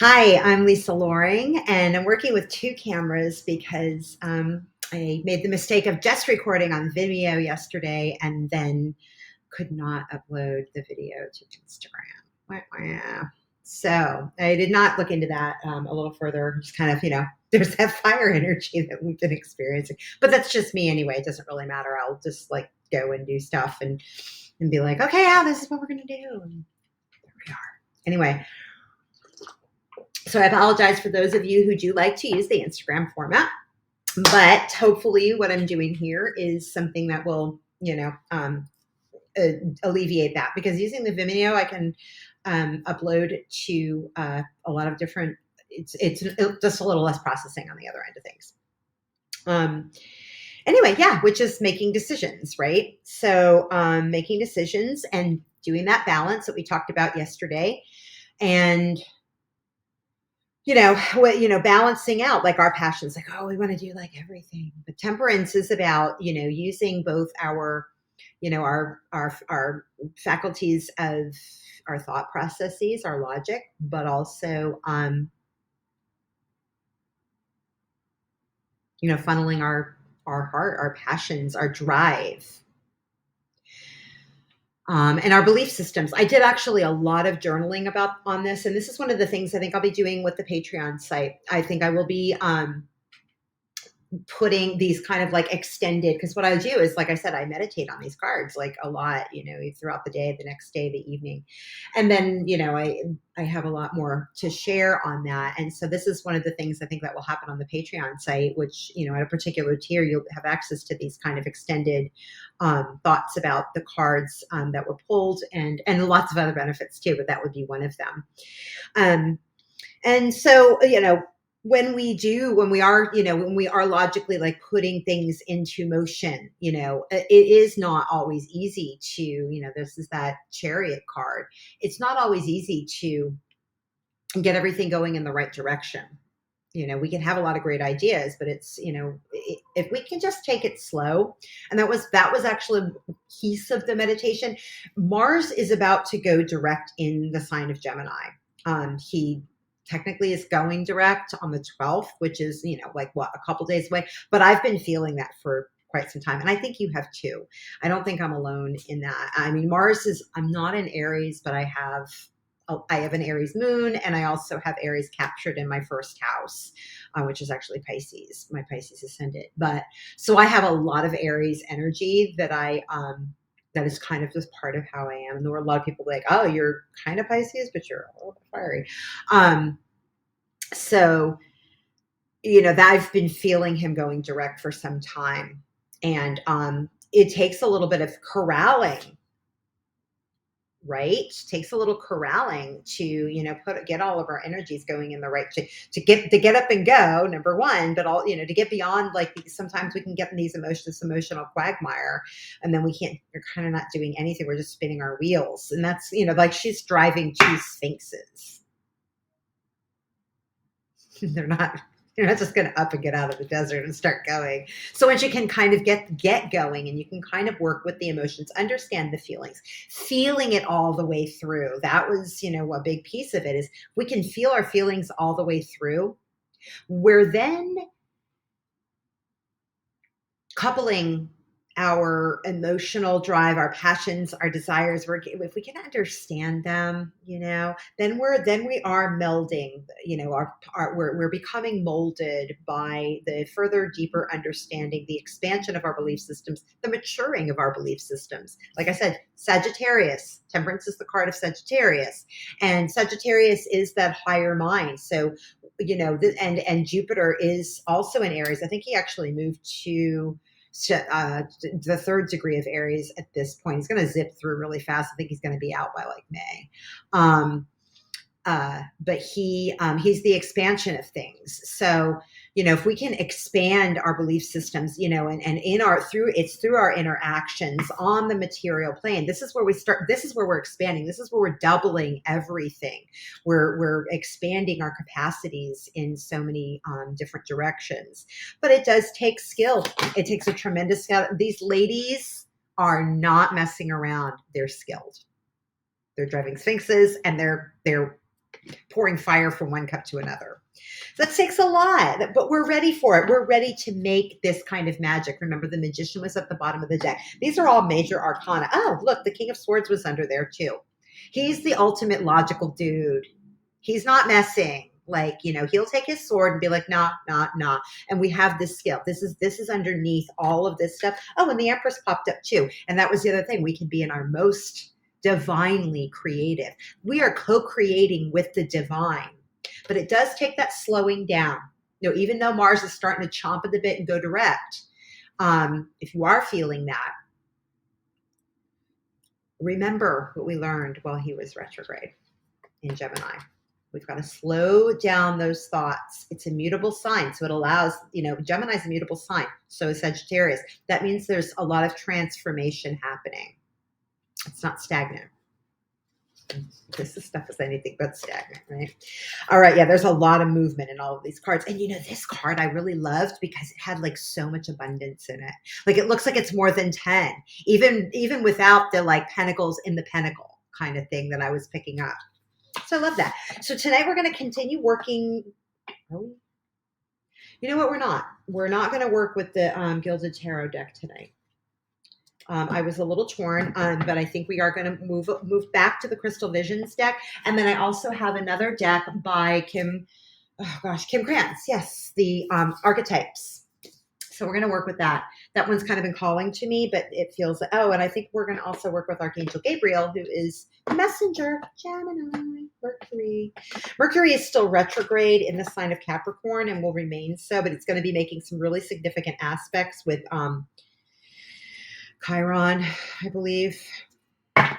Hi, I'm Lisa Loring, and I'm working with two cameras because I made the mistake of just recording on Vimeo yesterday and then could not upload the video to Instagram. Wah, wah. So I did not look into that a little further. Just kind of, there's that fire energy that we've been experiencing. But that's just me anyway. It doesn't really matter. I'll just like go and do stuff and be like, okay, yeah, this is what we're going to do. And there we are. Anyway, so I apologize for those of you who do like to use the Instagram format, but hopefully what I'm doing here is something that will, alleviate that, because using the Vimeo, I can upload to a lot of different, it's just a little less processing on the other end of things. Anyway, yeah, which is making decisions, right? So making decisions and doing that balance that we talked about yesterday. And balancing out like our passions, like, oh, we want to do like everything. But temperance is about, using both our, our faculties of our thought processes, our logic, but also, funneling our heart, our passions, our drive, and our belief systems. I did actually a lot of journaling on this, and this is one of the things I think I'll be doing with the Patreon site. I think I will be putting these kind of like extended, because what I do is, like I said, I meditate on these cards like a lot, throughout the day, the next day, the evening. And then, I have a lot more to share on that. And so this is one of the things I think that will happen on the Patreon site, which, at a particular tier, you'll have access to these kind of extended thoughts about the cards that were pulled, and lots of other benefits too, but that would be one of them. And so, when we are logically like putting things into motion, it is not always easy to, this is that Chariot card. It's not always easy to get everything going in the right direction. We can have a lot of great ideas, but it's, if we can just take it slow. And that was actually a piece of the meditation. Mars is about to go direct in the sign of Gemini. He technically is going direct on the 12th, which is, like a couple days away. But I've been feeling that for quite some time. And I think you have too. I don't think I'm alone in that. I mean, I'm not in Aries, but I have an Aries moon, and I also have Aries captured in my first house, which is actually Pisces, my Pisces ascendant. But so I have a lot of Aries energy that is kind of just part of how I am. And there were a lot of people like, oh, you're kind of Pisces, but you're a little fiery. So, that I've been feeling him going direct for some time. And it takes a little bit of corralling, right? It takes a little corralling to, get all of our energies going in the right, to get up and go, number one, but all, to get beyond, like, sometimes we can get in these emotional quagmire, and then we're kind of not doing anything. We're just spinning our wheels. And that's, like she's driving two sphinxes. You're not just going to up and get out of the desert and start going. So once you can kind of get going, and you can kind of work with the emotions, understand the feelings, feeling it all the way through. That was, a big piece of it is we can feel our feelings all the way through. We're then coupling our emotional drive, our passions, our desires. If we can understand them, then we are melding. We're becoming molded by the further, deeper understanding, the expansion of our belief systems, the maturing of our belief systems. Like I said, Sagittarius, temperance is the card of Sagittarius, and Sagittarius is that higher mind. So, and Jupiter is also in Aries. I think he actually moved to the third degree of Aries at this point. He's going to zip through really fast. I think he's going to be out by like May. But he's the expansion of things. So, if we can expand our belief systems, and through our interactions on the material plane, this is where we start. This is where we're expanding. This is where we're doubling everything. We're expanding our capacities in so many different directions. But it does take skill. It takes a tremendous skill. These ladies are not messing around. They're skilled. They're driving sphinxes, and they're pouring fire from one cup to another. That takes a lot, but we're ready for it. We're ready to make this kind of magic. Remember, the magician was at the bottom of the deck. These are all major arcana. Oh, look, the King of Swords was under there too. He's the ultimate logical dude. He's not messing. Like, you know, he'll take his sword and be like, nah, nah, nah. And we have this skill. This is underneath all of this stuff. Oh, and the Empress popped up too. And that was the other thing. We can be in our most divinely creative. We are co-creating with the divine. But it does take that slowing down. You know, even though Mars is starting to chomp at the bit and go direct, if you are feeling that, remember what we learned while he was retrograde in Gemini. We've got to slow down those thoughts. It's a mutable sign. So it allows, you know, Gemini's a mutable sign. So is Sagittarius. That means there's a lot of transformation happening. It's not stagnant. This stuff is anything but stagnant, right? All right. Yeah, there's a lot of movement in all of these cards. And you know, this card I really loved because it had like so much abundance in it. Like it looks like it's more than 10, even without the like pentacles in the pentacle kind of thing that I was picking up. So I love that. So tonight we're going to continue working. You know what? We're not going to work with the Gilded Tarot deck tonight. I was a little torn, but I think we are going to move back to the Crystal Visions deck. And then I also have another deck by Kim Krans. Yes, the Archetypes. So we're going to work with that. That one's kind of been calling to me, but it feels like, oh, and I think we're going to also work with Archangel Gabriel, who is Messenger, Gemini, Mercury. Mercury is still retrograde in the sign of Capricorn and will remain so, but it's going to be making some really significant aspects with Chiron, I believe,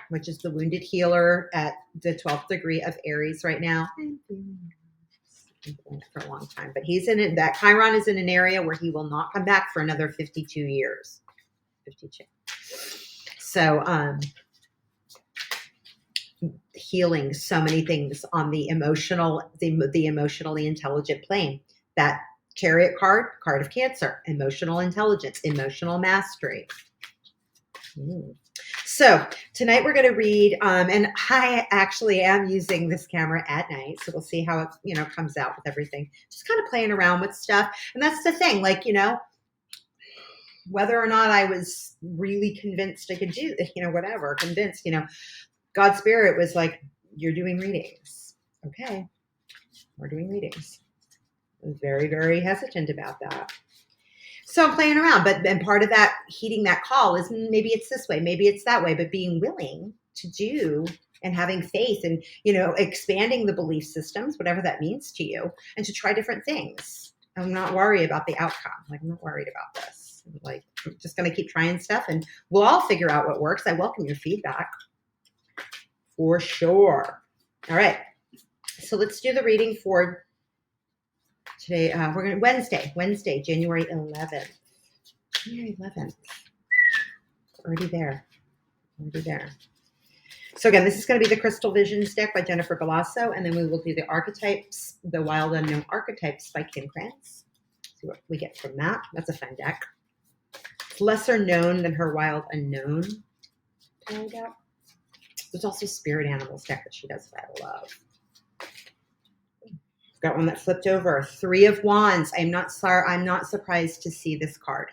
which is the wounded healer at the 12th degree of Aries right now. For a long time, but he's in it. That Chiron is in an area where he will not come back for another 52 years. 52. So, healing so many things on the emotional, the emotionally intelligent plane. That Chariot card of Cancer, emotional intelligence, emotional mastery. So tonight we're going to read, and I actually am using this camera at night, so we'll see how it, you know, comes out with everything. Just kind of playing around with stuff, and that's the thing. Like, you know, whether or not I was really convinced I could do, you know, whatever, convinced, you know, God's Spirit was like, "You're doing readings, okay? We're doing readings." I was very, very hesitant about that. So I'm playing around, but then part of that heeding that call is maybe it's this way, maybe it's that way, but being willing to do and having faith and, you know, expanding the belief systems, whatever that means to you, and to try different things. I'm not worried about the outcome. Like, I'm not worried about this. Like, I'm just going to keep trying stuff and we'll all figure out what works. I welcome your feedback for sure. All right. So let's do the reading for today. We're going to Wednesday, January 11th. January 11th. Already there. So again, this is going to be the Crystal Visions deck by Jennifer Galasso, and then we will do the Archetypes, the Wild Unknown Archetypes by Kim Krans. See what we get from that. That's a fun deck. It's lesser known than her Wild Unknown deck. There's also Spirit Animals deck that she does that I love. Got one that flipped over. 3 of Wands. I'm not surprised to see this card.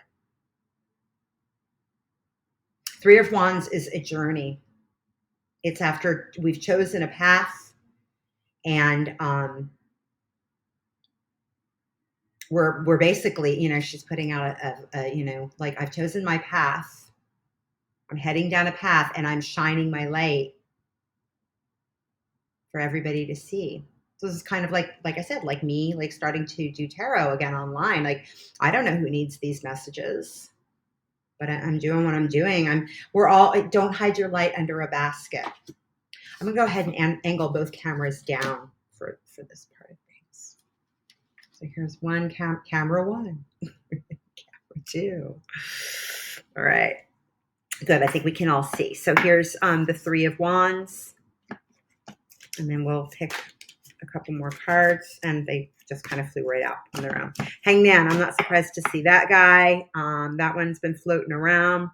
3 of Wands is a journey. It's after we've chosen a path, and we're basically, you know, she's putting out a you know, like, I've chosen my path. I'm heading down a path, and I'm shining my light for everybody to see. So this is kind of like I said, like me, like starting to do tarot again online. Like, I don't know who needs these messages, but I'm doing what I'm doing. We're all, don't hide your light under a basket. I'm gonna go ahead and angle both cameras down for this part of things. So here's one camera 1, camera 2. All right, good. I think we can all see. So here's the 3 of Wands, and then we'll pick a couple more cards, and they just kind of flew right out on their own. Hangman, I'm not surprised to see that guy. That one's been floating around.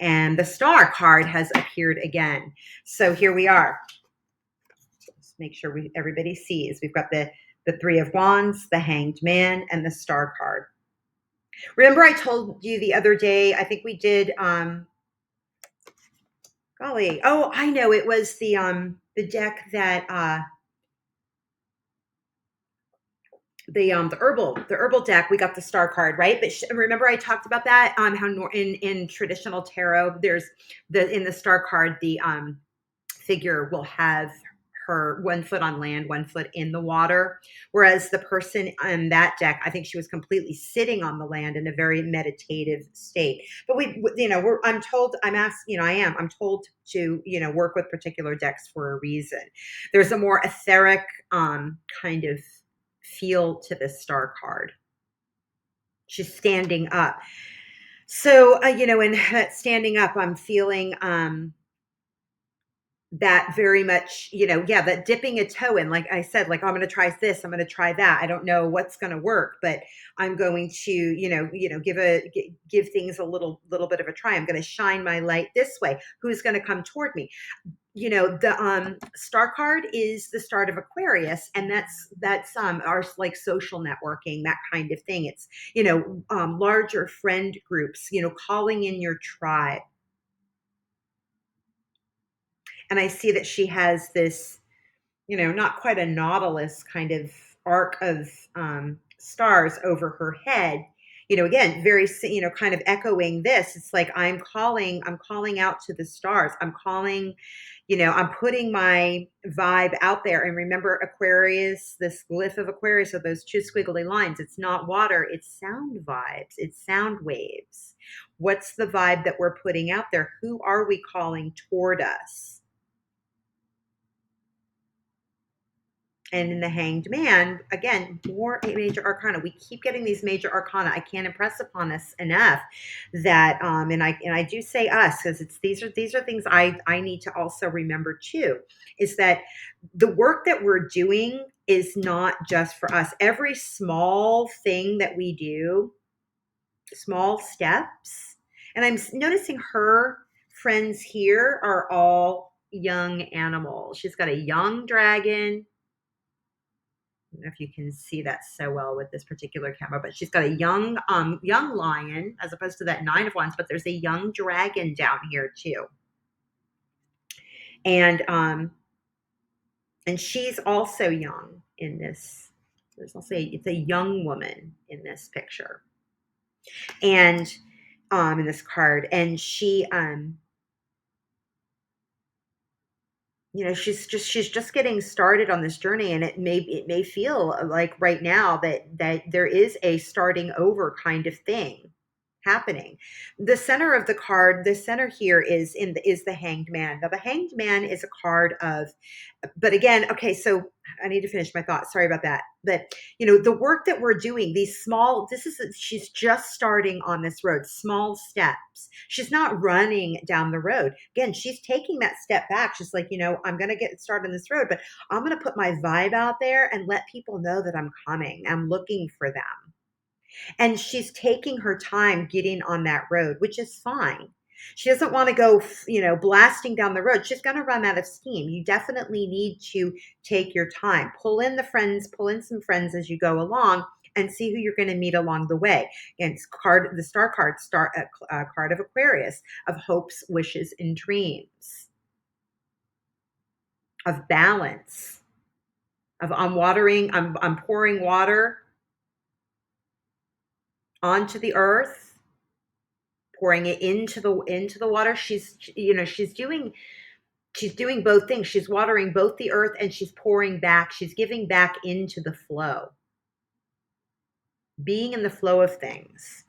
And the Star card has appeared again. So here we are. make sure everybody sees. We've got the Three of Wands, the Hanged Man, and the Star card. Remember I told you the other day, I think we did, golly, oh, I know, it was the deck that, the herbal deck, we got the Star card, right? But remember I talked about that, how in traditional tarot, there's in the Star card, the figure will have her 1 foot on land, 1 foot in the water. Whereas the person on that deck, I think she was completely sitting on the land in a very meditative state. But I'm told to, work with particular decks for a reason. There's a more etheric kind of feel to this Star card. She's standing up. So, in that standing up, I'm feeling, that very much, that dipping a toe in, like I said, like, I'm going to try this, I'm going to try that. I don't know what's going to work, but I'm going to, give things a little bit of a try. I'm going to shine my light this way. Who's going to come toward me? The Star card is the start of Aquarius, and that's our like social networking, that kind of thing. It's, larger friend groups, calling in your tribe. And I see that she has this, not quite a nautilus kind of arc of stars over her head. Again, very, kind of echoing this. It's like I'm calling out to the stars. I'm calling, I'm putting my vibe out there. And remember Aquarius, this glyph of Aquarius, of those 2 squiggly lines. It's not water, it's sound vibes, it's sound waves. What's the vibe that we're putting out there? Who are we calling toward us? And in the Hanged Man, again, more major arcana. We keep getting these major arcana. I can't impress upon us enough that, and I do say us, because these are things I need to also remember too, is that the work that we're doing is not just for us. Every small thing that we do, small steps, and I'm noticing her friends here are all young animals. She's got a young dragon. I don't know if you can see that so well with this particular camera, but she's got a young lion, as opposed to that 9 of Wands, but there's a young dragon down here too. And she's also young in this. I'll say it's a young woman in this picture. And in this card. And she she's just getting started on this journey, and it may feel like right now that there is a starting over kind of thing happening. The center of the card, the center here is the Hanged Man. Now the Hanged Man is a card of, but again, okay, so I need to finish my thought. Sorry about that. But the work that we're doing, she's just starting on this road, small steps. She's not running down the road. Again, she's taking that step back. She's like, I'm going to get started on this road, but I'm going to put my vibe out there and let people know that I'm coming. I'm looking for them. And she's taking her time getting on that road, which is fine. She doesn't want to go, blasting down the road. She's going to run out of steam. You definitely need to take your time. Pull in some friends as you go along, and see who you're going to meet along the way. And the Star card, card of Aquarius, of hopes, wishes, and dreams, of balance, of I'm pouring water onto the earth, pouring it into the water. She's doing both things. She's watering both the earth, and she's pouring back. She's giving back into the flow, being in the flow of things.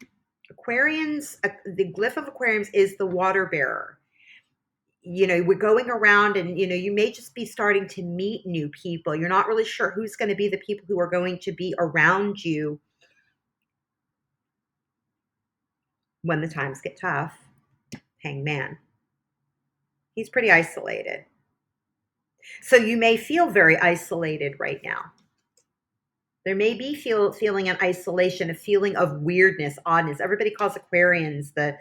Aquarians, the glyph of Aquarians is the water bearer. We're going around, and you may just be starting to meet new people. You're not really sure who's going to be the people who are going to be around you when the times get tough. Hanged Man. He's pretty isolated. So you may feel very isolated right now. There may be feeling an isolation, a feeling of weirdness, oddness. Everybody calls Aquarians the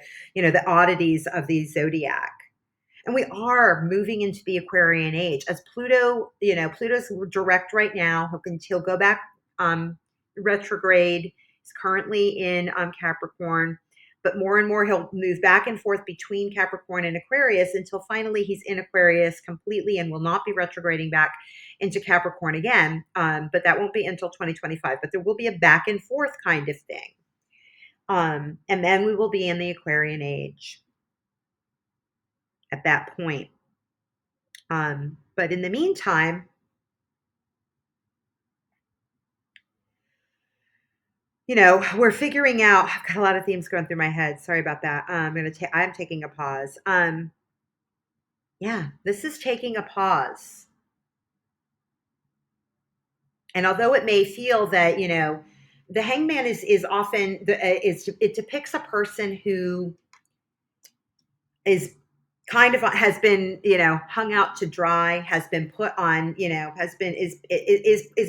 oddities of the zodiac. And we are moving into the Aquarian age as Pluto, Pluto's direct right now. He'll go back retrograde. He's currently in Capricorn, but more and more he'll move back and forth between Capricorn and Aquarius until finally he's in Aquarius completely and will not be retrograding back into Capricorn again. But that won't be until 2025. But there will be a back and forth kind of thing. And then we will be in the Aquarian age at that point. But in the meantime, we're figuring out. I've got a lot of themes going through my head. Sorry about that. I'm taking a pause. Yeah, this is taking a pause. And although it may feel that the Hangman is often it depicts a person who is kind of has been hung out to dry, has been put on, is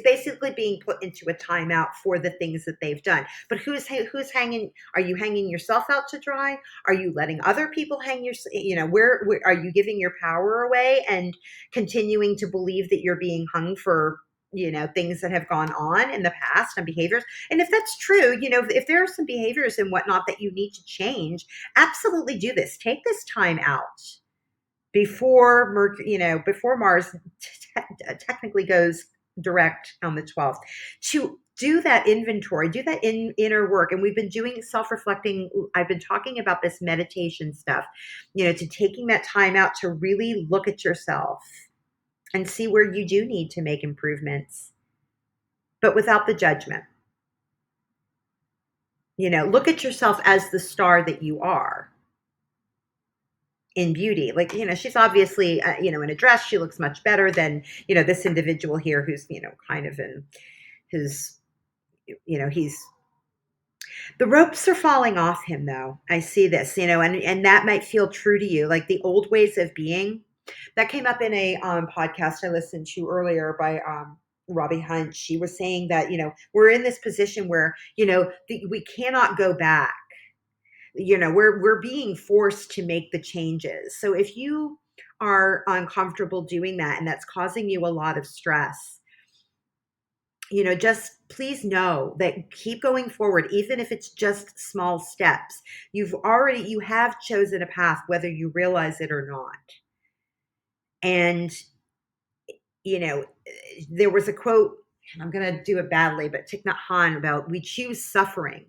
basically being put into a timeout for the things that they've done. But who's hanging? Are you hanging yourself out to dry? Are you letting other people hang where are you giving your power away and continuing to believe that you're being hung for things that have gone on in the past and behaviors? And if that's true, if there are some behaviors and whatnot that you need to change, absolutely do this. Take this time out before before Mars technically goes direct on the 12th, to do that inventory, do that inner work. And we've been doing self-reflecting. I've been talking about this meditation stuff, to taking that time out to really look at yourself and see where you do need to make improvements, but without the judgment. Look at yourself as the star that you are in beauty. Like, she's obviously, in a dress, she looks much better than, this individual here who's, kind of in his, the ropes are falling off him though. I see this, and that might feel true to you. Like the old ways of being, that came up in a podcast I listened to earlier by Robbie Hunt. She was saying that, we're in this position where, we cannot go back. We're being forced to make the changes. So if you are uncomfortable doing that and that's causing you a lot of stress, just please know that keep going forward, even if it's just small steps. You have chosen a path, whether you realize it or not. And, there was a quote, and I'm going to do it badly, but Thich Nhat Hanh, about we choose suffering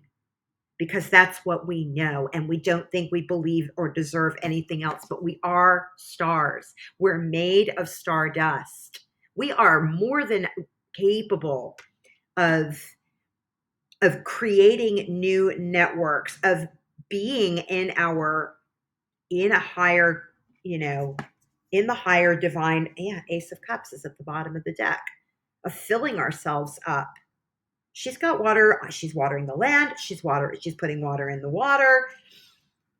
because that's what we know. And we don't think we believe or deserve anything else, but we are stars. We're made of stardust. We are more than capable of creating new networks, of being in a higher, in the higher divine. Ace of Cups is at the bottom of the deck, of filling ourselves up. She's got water. She's watering the land. She's putting water in the water.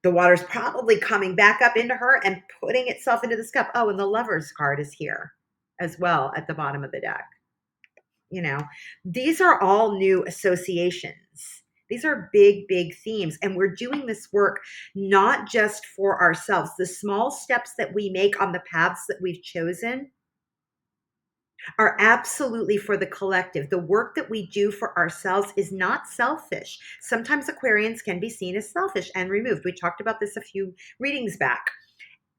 The water's probably coming back up into her and putting itself into this cup. Oh, and the Lover's card is here as well at the bottom of the deck. These are all new associations. These are big, big themes. And we're doing this work not just for ourselves. The small steps that we make on the paths that we've chosen are absolutely for the collective. The work that we do for ourselves is not selfish. Sometimes Aquarians can be seen as selfish and removed. We talked about this a few readings back.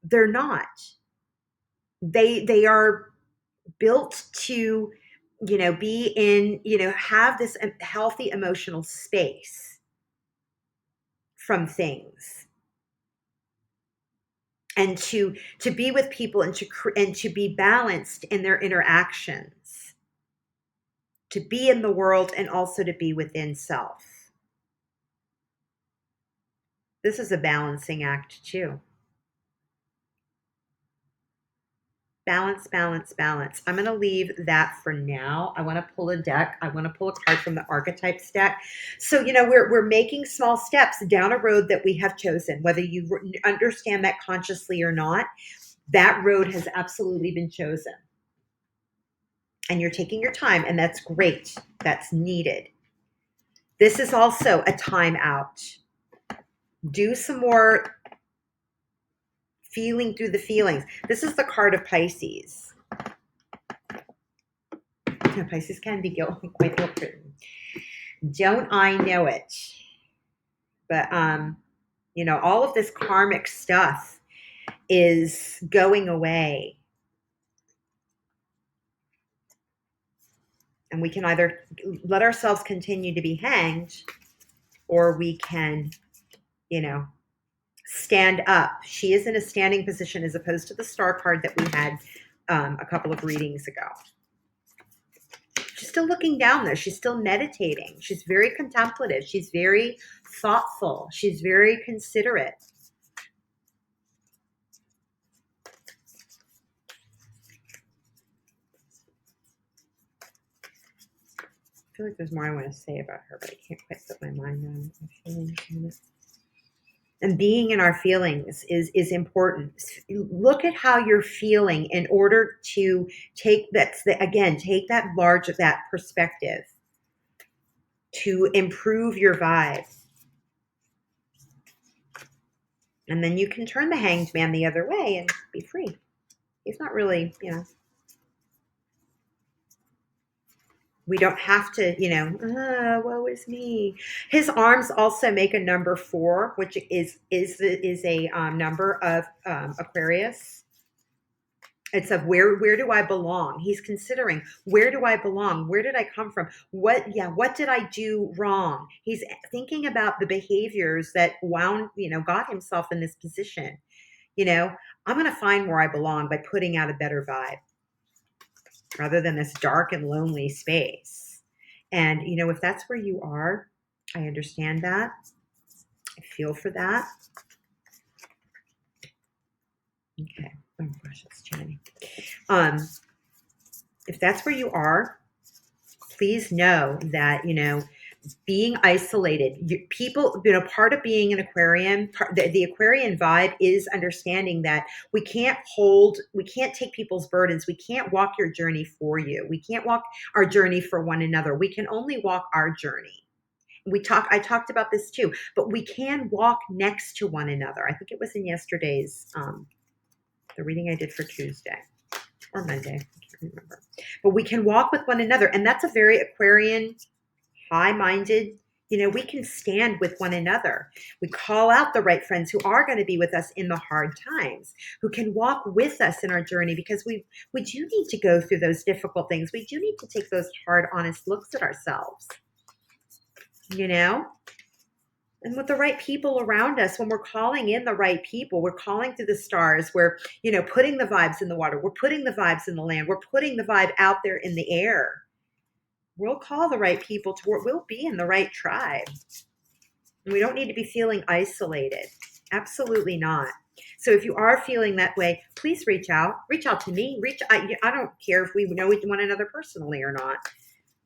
They're not. They are built to, be in, have this healthy emotional space from things, and to be with people, and to be balanced in their interactions, to be in the world and also to be within self. This is a balancing act too. Balance, balance, balance. I'm going to leave that for now. I want to pull a deck. I want to pull a card from the Archetypes deck. So, we're making small steps down a road that we have chosen, whether you understand that consciously or not. That road has absolutely been chosen. And you're taking your time, and that's great. That's needed. This is also a time out. Do some more feeling through the feelings. This is the card of Pisces. Pisces can be quite guilt-ridden. Don't I know it? But, all of this karmic stuff is going away. And we can either let ourselves continue to be hanged, or we can, stand up. She is in a standing position as opposed to the star card that we had a couple of readings ago. She's still looking down though. She's still meditating. She's very contemplative. She's very thoughtful. She's very considerate. I feel like there's more I want to say about her, but I can't quite put my mind on my feelings on it. And being in our feelings is important. Look at how you're feeling in order to take that perspective to improve your vibe. And then you can turn the hanged man the other way and be free. He's not really, we don't have to, woe is me. His arms also make a number 4, which is a number of Aquarius. It's of where do I belong? He's considering, where do I belong? Where did I come from? What did I do wrong? He's thinking about the behaviors that got himself in this position. I'm going to find where I belong by putting out a better vibe, rather than this dark and lonely space. And, if that's where you are, I understand that. I feel for that. Okay. Oh gosh, it's chatting. If that's where you are, please know that, being isolated, people, part of being an Aquarian, the Aquarian vibe is understanding that we can't take people's burdens. We can't walk your journey for you. We can't walk our journey for one another. We can only walk our journey. I talked about this too, but we can walk next to one another. I think it was in yesterday's, the reading I did for Tuesday or Monday. I can't remember, but we can walk with one another. And that's a very Aquarian, high-minded, we can stand with one another. We call out the right friends who are going to be with us in the hard times, who can walk with us in our journey, because we do need to go through those difficult things. We do need to take those hard, honest looks at ourselves, and with the right people around us. When we're calling in the right people, we're calling through the stars, we're, putting the vibes in the water, we're putting the vibes in the land, we're putting the vibe out there in the air. We'll call the right people we'll be in the right tribe. And we don't need to be feeling isolated. Absolutely not. So if you are feeling that way, please reach out to me. I don't care if we know one another personally or not,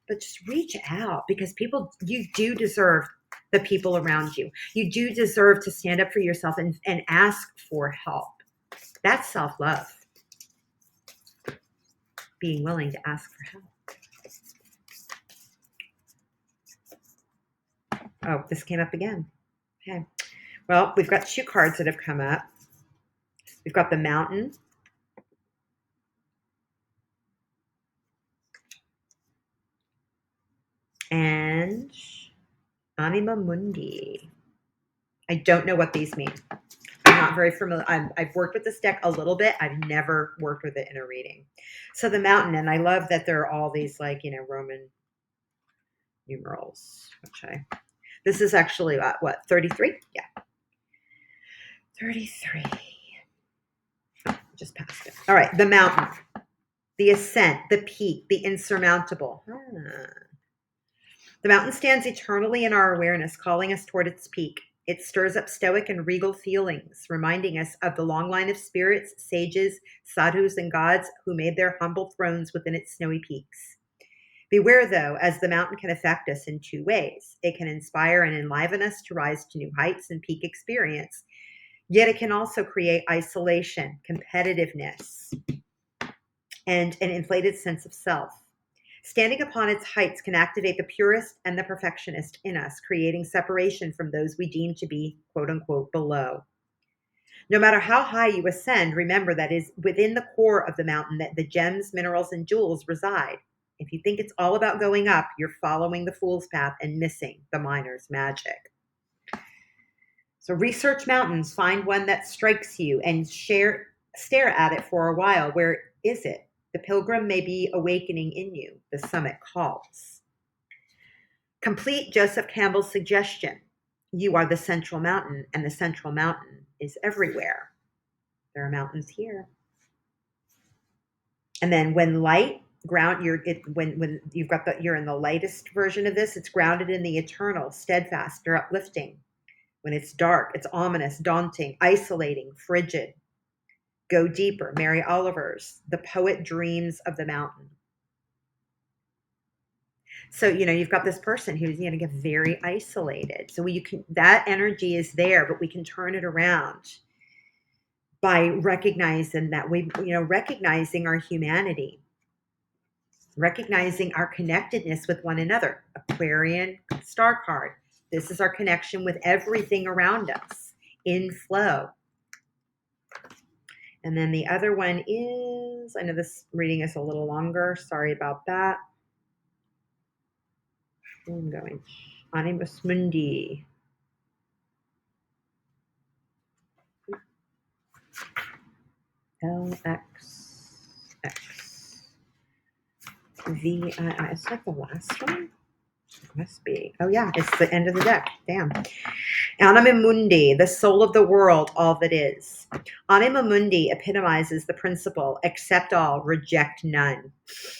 but just reach out, because you do deserve the people around you. You do deserve to stand up for yourself and ask for help. That's self-love. Being willing to ask for help. Oh, this came up again. Okay. Well, we've got 2 cards that have come up. We've got the Mountain. And Anima Mundi. I don't know what these mean. I'm not very familiar. I've worked with this deck a little bit. I've never worked with it in a reading. So the Mountain, and I love that there are all these Roman numerals, this is actually what, 33? Yeah. 33. Just passed it. All right. The Mountain, the ascent, the peak, the insurmountable. The mountain stands eternally in our awareness, calling us toward its peak. It stirs up stoic and regal feelings, reminding us of the long line of spirits, sages, sadhus, and gods who made their humble thrones within its snowy peaks. Beware, though, as the mountain can affect us in 2 ways. It can inspire and enliven us to rise to new heights and peak experience, yet it can also create isolation, competitiveness, and an inflated sense of self. Standing upon its heights can activate the purist and the perfectionist in us, creating separation from those we deem to be, quote unquote, below. No matter how high you ascend, remember that is within the core of the mountain that the gems, minerals, and jewels reside. If you think it's all about going up, you're following the fool's path and missing the miner's magic. So research mountains, find one that strikes you and stare at it for a while. Where is it? The pilgrim may be awakening in you. The summit calls. Complete Joseph Campbell's suggestion. You are the central mountain, and the central mountain is everywhere. There are mountains here. And then when light ground when you've got you're in the lightest version of this, it's grounded in the eternal, steadfast, or uplifting. When it's dark, it's ominous, daunting, isolating, frigid. Go deeper. Mary Oliver's The Poet Dreams of the Mountain. So, you've got this person who's going to get very isolated. So that energy is there, but we can turn it around by recognizing that recognizing our humanity, recognizing our connectedness with one another. Aquarian star card. This is our connection with everything around us in flow. And then the other one is, I know this reading is a little longer. Sorry about that. I'm going. Animus Mundi. LXXVII. Is that the last one? It must be. Oh, yeah. It's the end of the deck. Damn. Anima Mundi, the soul of the world, all that is. Anima Mundi epitomizes the principle, accept all, reject none.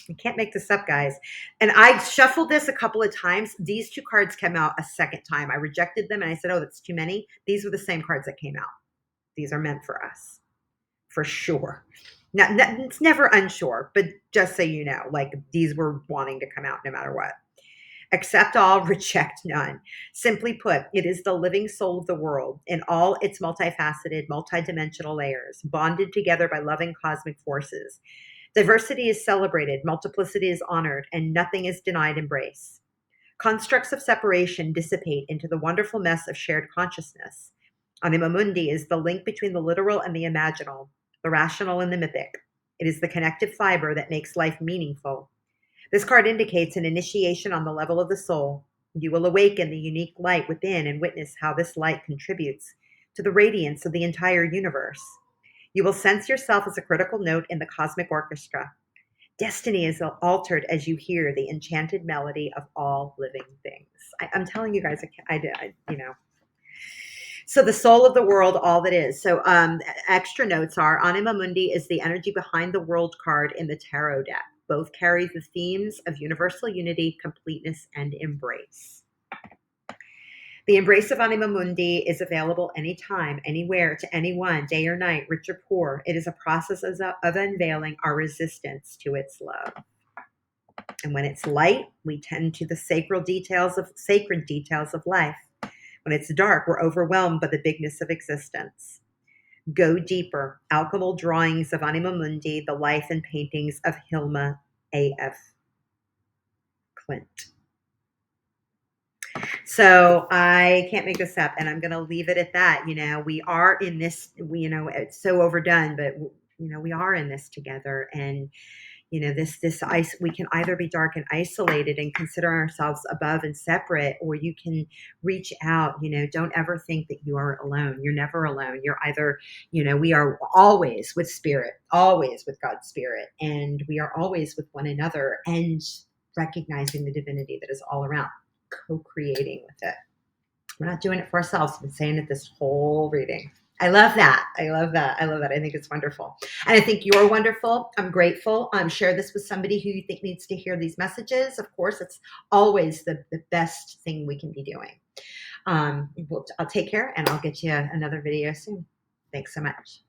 You can't make this up, guys. And I shuffled this a couple of times. These two cards came out a second time. I rejected them and I said, oh, that's too many. These were the same cards that came out. These are meant for us, for sure. Now, it's never unsure, but just so you know, like these were wanting to come out no matter what. Accept all, reject none. Simply put, it is the living soul of the world in all its multifaceted, multidimensional layers, bonded together by loving cosmic forces. Diversity is celebrated, multiplicity is honored, and nothing is denied embrace. Constructs of separation dissipate into the wonderful mess of shared consciousness. Anima Mundi is the link between the literal and the imaginal, the rational and the mythic. It is the connective fiber that makes life meaningful. This card indicates an initiation on the level of the soul. You will awaken the unique light within and witness how this light contributes to the radiance of the entire universe. You will sense yourself as a critical note in the cosmic orchestra. Destiny is altered as you hear the enchanted melody of all living things. I'm telling you guys, So the soul of the world, all that is. So extra notes are Anima Mundi is the energy behind the world card in the tarot deck. Both carry the themes of universal unity, completeness, and embrace. The embrace of Anima Mundi is available anytime, anywhere, to anyone, day or night, rich or poor. It is a process of unveiling our resistance to its love. And when it's light, we tend to the sacred details of life. When it's dark, we're overwhelmed by the bigness of existence. Go deeper. Alchemical drawings of Anima Mundi, the life and paintings of Hilma A.F. Clint. So I can't make this up, and I'm going to leave it at that. We are in this, it's so overdone, but, we are in this together. And, we can either be dark and isolated and consider ourselves above and separate, or you can reach out. Don't ever think that you are alone. You're never alone. You're either, we are always with spirit, always with God's spirit, and we are always with one another and recognizing the divinity that is all around, co-creating with it. We're not doing it for ourselves. I've been saying it this whole reading. I love that. I love that. I think it's wonderful. And I think you're wonderful. I'm grateful. Share this with somebody who you think needs to hear these messages. Of course, it's always the best thing we can be doing. I'll take care, and I'll get you another video soon. Thanks so much.